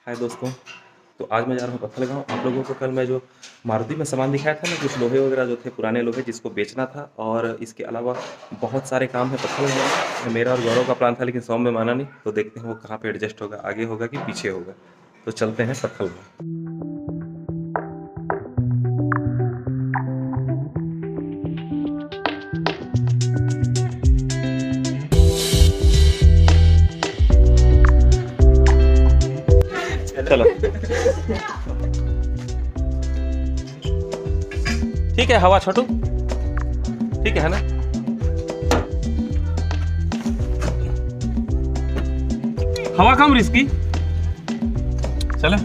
हाय दोस्तों, तो आज मैं जा रहा हूँ पत्थल गाँव। आप लोगों को कल मैं जो मारुति में सामान दिखाया था ना, कुछ लोहे वगैरह जो थे, पुराने लोहे जिसको बेचना था, और इसके अलावा बहुत सारे काम है पत्थल गाँव में। मेरा और गौरव का प्लान था, लेकिन सौम में माना नहीं, तो देखते हैं वो कहाँ पे एडजस्ट होगा, आगे होगा कि पीछे होगा। तो चलते हैं पत्थल गाँव। चलो ठीक है, हवा छोटू ठीक है ना। हवा कम रिस्की। चले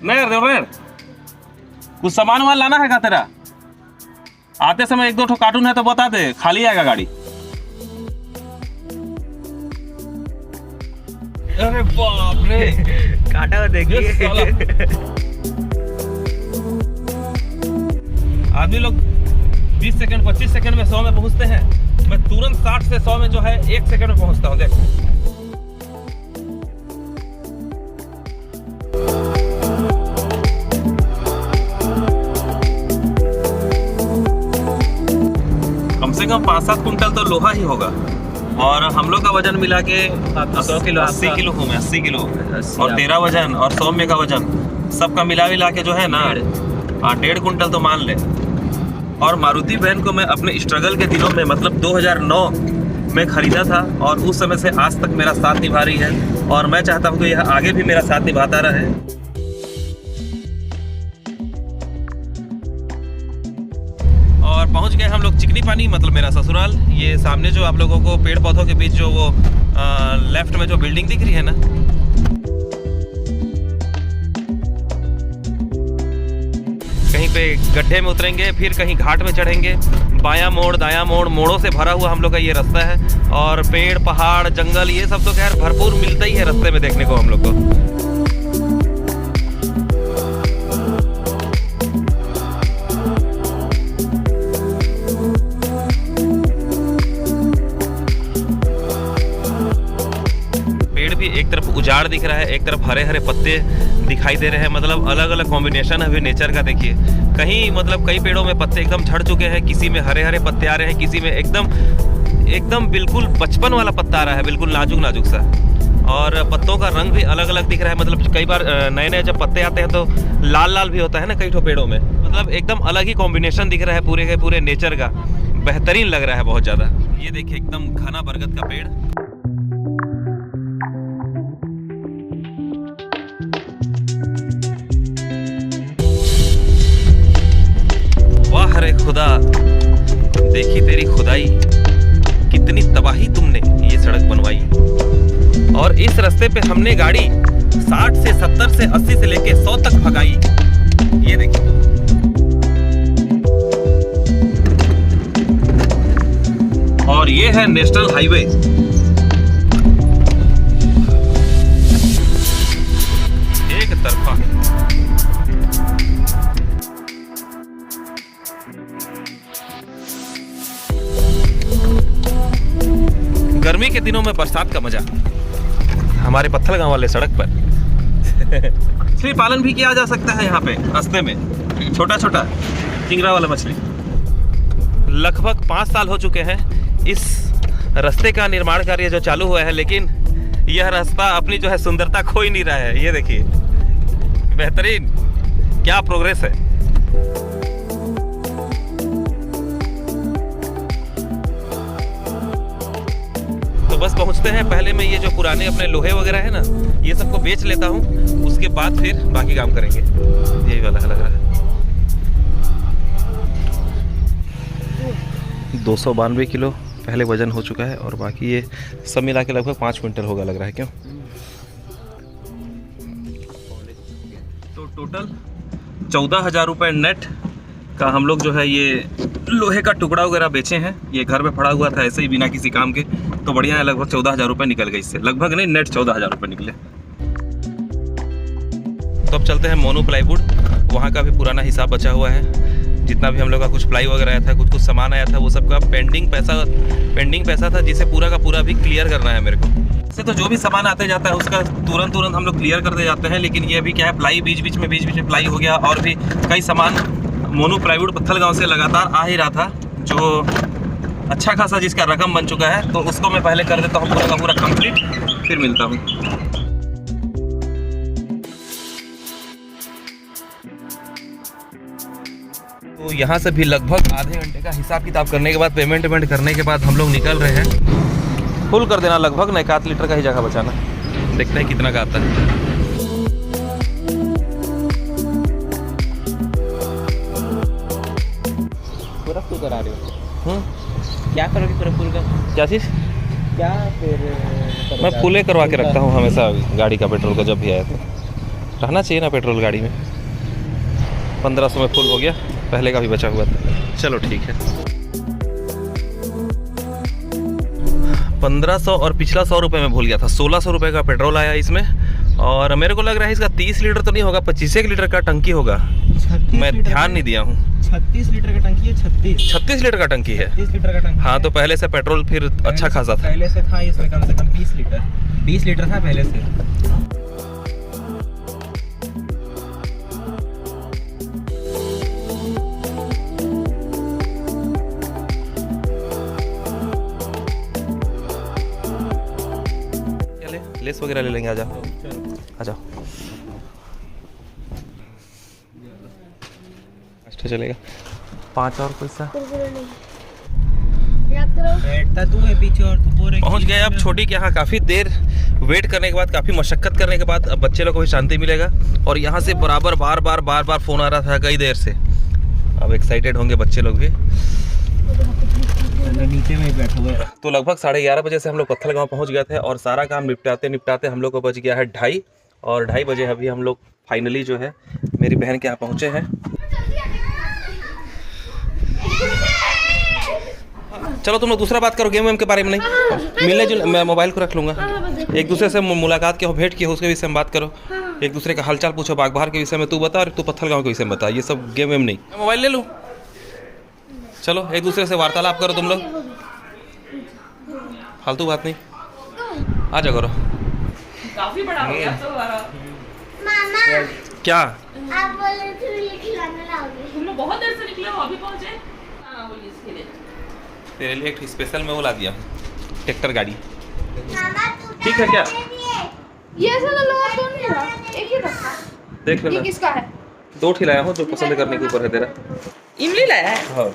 नहीं यार, कुछ सामान वामान लाना है क्या तेरा? आते समय एक दो ठो कार्टून है तो बता दे, खाली आएगा गाड़ी। अरे बाप रे, काटा देखिए। आदमी लोग 20 सेकंड 25 सेकंड में 100 में पहुंचते हैं। मैं तुरंत 60 से 100 में जो है 1 सेकंड में पहुंचता हूं। देख कम से कम 5-7 कुंटल तो लोहा ही होगा, और हम लोग का वजन मिला के 100 किलो 80 किलो हूँ मैं, 80 किलो और तेरा वजन और 100 में का वजन सबका मिला के जो है ना 1.5 कुंटल तो मान ले। और मारुति वैन को मैं अपने स्ट्रगल के दिनों में, मतलब 2009 में खरीदा था, और उस समय से आज तक मेरा साथ निभा रही है, और मैं चाहता हूँ कि यह आगे भी मेरा साथ निभाता रहे। और पहुंच गए हम लोग चिकनी पानी, मतलब मेरा ससुराल। ये सामने जो आप लोगों को पेड़ पौधों के बीच जो वो लेफ्ट में जो बिल्डिंग दिख रही है ना, कहीं पे गड्ढे में उतरेंगे, फिर कहीं घाट में चढ़ेंगे। बायां मोड़ दायां मोड़, मोड़ों से भरा हुआ हम लोग का ये रास्ता है, और पेड़ पहाड़ जंगल ये सब तो खैर भरपूर मिलता ही है रास्ते में देखने को हम लोग को। एक तरफ उजाड़ दिख रहा है, एक तरफ हरे हरे पत्ते दिखाई दे रहे हैं, मतलब अलग अलग कॉम्बिनेशन है अभी नेचर का। देखिए कहीं मतलब कई पेड़ों में पत्ते एकदम झड़ चुके हैं, किसी में हरे हरे पत्ते आ रहे हैं, किसी में एकदम बिल्कुल बचपन वाला पत्ता आ रहा है, बिल्कुल नाजुक नाजुक सा। और पत्तों का रंग भी अलग अलग दिख रहा है, मतलब कई बार नए नए जब पत्ते आते हैं तो लाल लाल भी होता है ना कई ठो पेड़ों में। मतलब एकदम अलग ही कॉम्बिनेशन दिख रहा है पूरे के पूरे नेचर का, बेहतरीन लग रहा है बहुत ज़्यादा। ये देखिए एकदम घना बरगद का पेड़। वाह रे खुदा, देखी तेरी खुदाई, कितनी तबाही तुमने ये सड़क बनवाई। और इस रास्ते पे हमने गाड़ी 60 से 70 से 80 से लेके 100 तक भगाई। ये देखिए, और ये है नेशनल हाईवे। एक तरफा गर्मी के दिनों में बरसात का मजा हमारे पत्थल गांव वाले सड़क पर। मछली पालन भी किया जा सकता है यहाँ पे रास्ते में, छोटा छोटा चिंगरा वाला मछली। लगभग 5 साल हो चुके हैं इस रास्ते का निर्माण कार्य जो चालू हुआ है, लेकिन यह रास्ता अपनी जो है सुंदरता खो ही नहीं रहा है। ये देखिए बेहतरीन, क्या प्रोग्रेस है। तो बस पहुंचते हैं, पहले मैं ये जो पुराने अपने लोहे वगैरह है ना, ये सबको बेच लेता हूँ, उसके बाद फिर बाकी काम करेंगे। यही वाला है लग रहा है। 292 किलो पहले वजन हो चुका है, और बाकी ये सब मिला के लगभग 5 क्विंटल होगा लग रहा है। क्यों? तो टोटल 14,000 रुपये नेट का हम लोग जो है ये लोहे का टुकड़ा वगैरह बेचे हैं। ये घर में पड़ा हुआ था ऐसे ही बिना किसी काम के, तो बढ़िया है। लगभग 14,000 रुपये निकल गए इससे, लगभग नहीं, नेट 14,000 रुपये निकले। तो अब चलते हैं मोनू प्लाईवुड, वहाँ का भी पुराना हिसाब बचा हुआ है। जितना भी हम लोग का कुछ प्लाई वगैरह आया था, कुछ सामान आया था, वो सब का पेंडिंग पैसा था, जिसे पूरा का पूरा भी क्लियर करना है मेरे को। वैसे तो जो भी सामान आते जाता है उसका तुरंत हम लोग क्लियर करते जाते हैं, लेकिन ये अभी क्या है, प्लाई बीच बीच में प्लाई हो गया, और भी कई सामान मोनू प्लाईवुड पत्थलगांव से लगातार आ ही रहा था, जो अच्छा खासा जिसका रकम बन चुका है। तो उसको मैं पहले कर देता हूँ पूरा का पूरा कंप्लीट, फिर मिलता हूँ। तो यहाँ से भी लगभग आधे घंटे का हिसाब किताब करने के बाद, पेमेंट करने के बाद हम लोग निकल रहे हैं। फुल कर देना, लगभग ना 1 लीटर का ही जगह बचाना, देखते हैं कितना का आता है। पूरा फुल करा रहे हो? क्या करोगे पूरा फुल का? क्या चीज़? क्या फिर मैं फुले करवा के रखता हूँ हमेशा गाड़ी का पेट्रोल का, जब भी आया तो रहना चाहिए ना पेट्रोल गाड़ी में। 1500 में फुल हो गया, पहले का भी बचा हुआ था। चलो ठीक है। 1500 और पिछला 100 रुपये में भूल गया था, 1600 रुपये का पेट्रोल आया इसमें। और मेरे को लग रहा है इसका 30 लीटर तो नहीं होगा, 25 लीटर का टंकी होगा। मैं ध्यान नहीं दिया हूँ। 36 लीटर का टंकी है। 36 लीटर का टंकी है। 36 लीटर का टंकी। हाँ, तो पहले से पेट्रोल फिर अच्छा खासा था। पहले से था इसमें कम से कम 20 लीटर था पहले से। लेस वगैरह ले लेंगे, आ जाओ आ जाओ। अच्छा चलेगा। 5 और पैसा बैठता तू है पीछे और तू बोरे। पहुंच गए अब छोटी के यहाँ। काफ़ी देर वेट करने के बाद, काफ़ी मशक्कत करने के बाद अब बच्चे लोग को भी शांति मिलेगा। और यहाँ से बराबर बार बार फ़ोन आ रहा था कई देर से। अब एक्साइटेड होंगे बच्चे लोग भी। नीचे में ही बैठा हुआ है। तो लगभग 11:30 बजे से हम लोग पत्थलगांव पहुंच गए थे, और सारा काम निपटाते हम लोग को बज गया है 2:30। और 2:30 बजे अभी हम लोग फाइनली जो है मेरी बहन के यहाँ पहुँचे हैं। चलो तुम लोग दूसरा बात करो, गेम के बारे में नहीं। मिलने जुलने मैं मोबाइल को रख लूँगा। एक दूसरे से मुलाकात की हो, भेंट की हो, उसके विषय में बात करो। एक दूसरे का हालचाल पूछो, बाग बाहर के विषय में तू बता और तू पत्थलगांव के विषय में बता। ये सब गेम नहीं। मैं मोबाइल ले लूँ? चलो एक दूसरे से वार्तालाप करो तुम लोग, फालतू बात नहीं। आ जाओ करो। काफी बड़ा हो गया तुम्हारा। मामा क्या आप बोले थे खिलाने लाओगे? तुम लोग बहुत देर से निकले हो, अभी पहुंचे? हाँ बोलिए इसके लिए। तेरे लिए एक स्पेशल में वो ला दिया, ट्रैक्टर गाड़ी। मामा तू ठीक है क्या? ये ऐसा लोग तो नहीं रहा, एक ही रखा। देख ये लेना। किसका है? 2 खिलाया हूँ, जो पसंद करने के ऊपर है तेरा। इमली लाया है? हाँ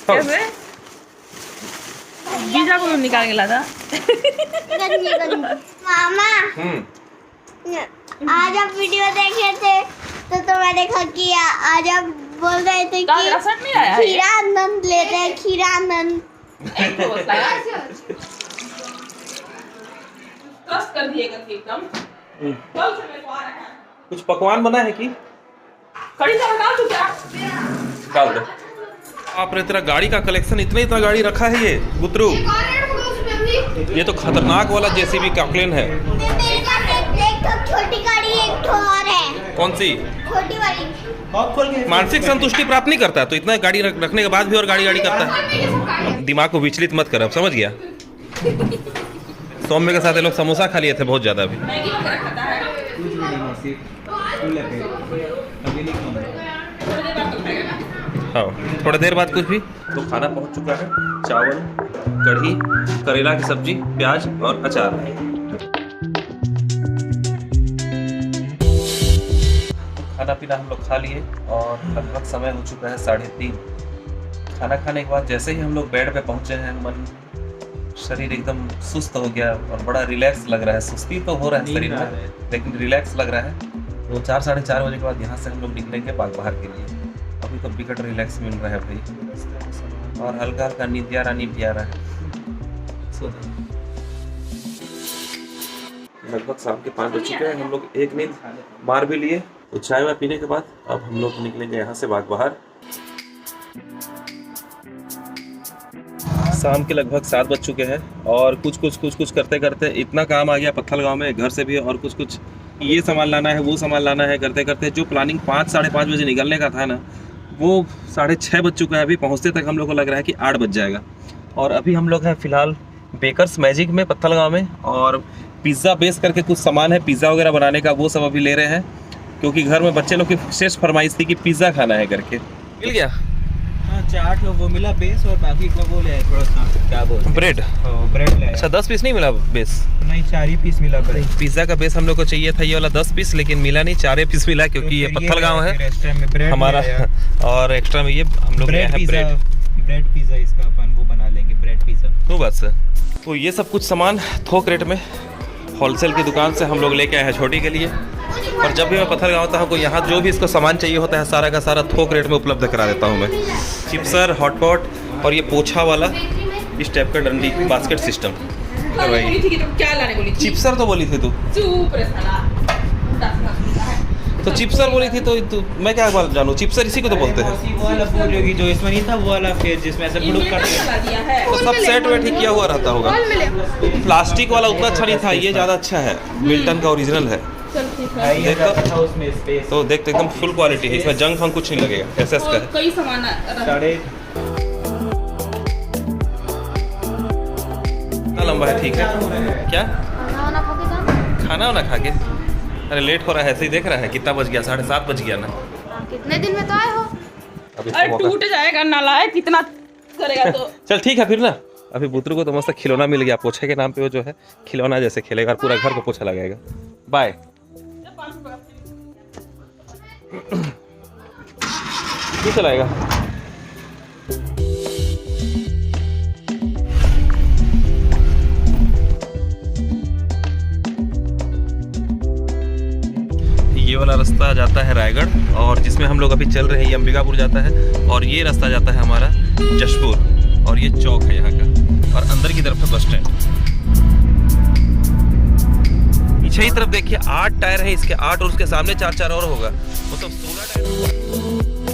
कैसे? बीजा को निकाल के लाता। गंदी। मामा आज आप वीडियो देखे थे तो मैंने देखा कि आज आप बोल रहे थे कि रसट नहीं आया है? खीरानंद लेते हैं, खीरानंद। एक तो बस लाया। क्रश कर दिएगा एकदम। कल से मेरे को आ रहा है। कुछ पकवान बना है कि कड़ी चावल डाल दूं क्या? डाल दो। आप रे, तेरा गाड़ी का कलेक्शन इतना गाड़ी रखा है ये गुतरू। ये तो खतरनाक वाला जेसीबी काकलेन है। मेरे पास एक तो छोटी गाड़ी, एक तो और है। कौन सी? छोटी वाली। आप खोल के मानसिक संतुष्टि प्राप्त नहीं करता, तो इतना गाड़ी रखने के बाद भी और गाड़ी करता है। दिमाग को विचलित मत कर, अब समझ गया। सौम्य के साथ ये लोग समोसा खा लिए थे बहुत ज्यादा अभी। मैगी वगैरह खाता है? कुछ भी नहीं मौसी। फूल है अभी नहीं खाऊंगा। थोड़ी देर बाद तो खाएगा। हाँ, थोड़ी देर बाद कुछ भी। तो खाना पहुंच चुका है, चावल, कढ़ी, करेला की सब्जी, प्याज और अचार। खाना पीना हम लोग खा लिए और लगभग समय हो चुका है 3:30। खाना खाने के बाद जैसे ही हम लोग बेड पे पहुंचे हैं, मन शरीर एकदम सुस्त हो गया और बड़ा रिलैक्स लग रहा है। सुस्ती तो हो रहा है शरीर में, लेकिन रिलैक्स लग रहा है। तो 4 साढ़े 4 बजे के बाद यहाँ से हम लोग निकलेंगे बाग बाहर के लिए। अभी तो बिकट रिलैक्स मिल रहा है भाई, और हल्का हल्का नींद प्यारा है। लगभग शाम के 5 बज चुके हैं। हम लोग एक नींद मार भी लिए, तो चाय वाय पीने के बाद अब हम लोग निकलेंगे यहाँ से बाग बाहर। शाम के लगभग 7 बज चुके हैं और कुछ करते करते इतना काम आ गया पत्थलगांव में, घर से भी, और कुछ ये सामान लाना है, वो सामान लाना है, करते करते जो प्लानिंग 5 साढ़े 5 बजे निकलने का था ना, वो 6:30 बज चुका है। अभी पहुंचते तक हम लोग को लग रहा है कि 8 बज जाएगा। और अभी हम लोग हैं फिलहाल बेकर्स मैजिक में पत्थलगांव में, और पिज़्ज़ा बेस करके कुछ सामान है पिज़्ज़ा वगैरह बनाने का, वो सब अभी ले रहे हैं, क्योंकि घर में बच्चे लोग की विशेष फरमाइश थी कि पिज़्ज़ा खाना है करके। मिल गया चाट वो मिला बेस, और बाकी का वो ले थोड़ा सा क्या बोलते हैं ब्रेड। ब्रेड ले। अच्छा 10 पीस नहीं मिला बेस? नहीं 4 ही पीस मिला ब्रेड। पिज़्ज़ा का बेस हम लोग को चाहिए था ये वाला 10 पीस, लेकिन मिला नहीं, 4 पीस मिला, क्योंकि ये पत्थलगांव है हमारा। और एक्स्ट्रा में ये हम लोग ब्रेड पिज़्ज़ा इसका अपन वो बना लेंगे, ब्रेड पिज़्ज़ा। वो बात सर। तो ये सब कुछ सामान थोक रेट में होलसेल की दुकान से हम लोग लेके आए हैं छोटी के लिए। और जब भी मैं पत्थलगांव आता हूँ, यहाँ जो भी इसको सामान चाहिए होता है सारा का सारा थोक रेट में उपलब्ध करा देता हूँ मैं। चिप्सर, हॉटपॉट और ये पोछा वाला इस टाइप का डंडी बास्केट सिस्टम। लाने बोली थी कि तुम क्या लाने बोली थी? चिप्सर तो बोली थी तू। चुप रे साला। तो चिप्सर बोली थी तो मैं क्या बात जानूँ, चिप्सर इसी को तो बोलते हैं। वो वाला बोल रही होगी जो इसमें नहीं था, वो वाला फिर जिसमें ऐसे बुड़ुक कर ला दिया है। तो सब सेट वेट ही किया हुआ रहता होगा। कॉल मिले। प्लास्टिक वाला उतना अच्छा नहीं था, ये ज़्यादा अच्छा है, मिल्टन का ओरिजिनल है। चल ठीक है। देख तो। था उसमें स्पेस। तो देख तो एकदम फुल क्वालिटी है, इसमें जंग फंग कुछ नहीं लगेगा, एसएस का और है। कई सामान साढ़े कितना लंबा है? ठीक है। क्या खाना वाना खा के? अरे लेट हो रहा है, ऐसे ही देख रहा है कितना बज गया, 7:30 बज गया ना। कितने दिन में तो आए हो? अब अरे इसको टूट जाएगा नालायक, कितना करेगा तो। चल ठीक है फिर ना। अभी बुतरू को तो मस्त खिलौना मिल गया, पोछे के नाम पे वो जो है खिलौना जैसे खेलेगा, और पूरा घर को पोछा लगाएगा। बाय। क्यों चलाएगा? ये वाला रास्ता जाता है रायगढ़, और जिसमें हम लोग अभी चल रहे हैं ये अंबिकापुर जाता है, और ये रास्ता जाता है हमारा जशपुर, और ये चौक है यहाँ का, और अंदर की तरफ है बस स्टैंड। पीछे की तरफ देखिए 8 टायर है इसके, 8, और उसके सामने 4 और होगा, मतलब 16 टायर।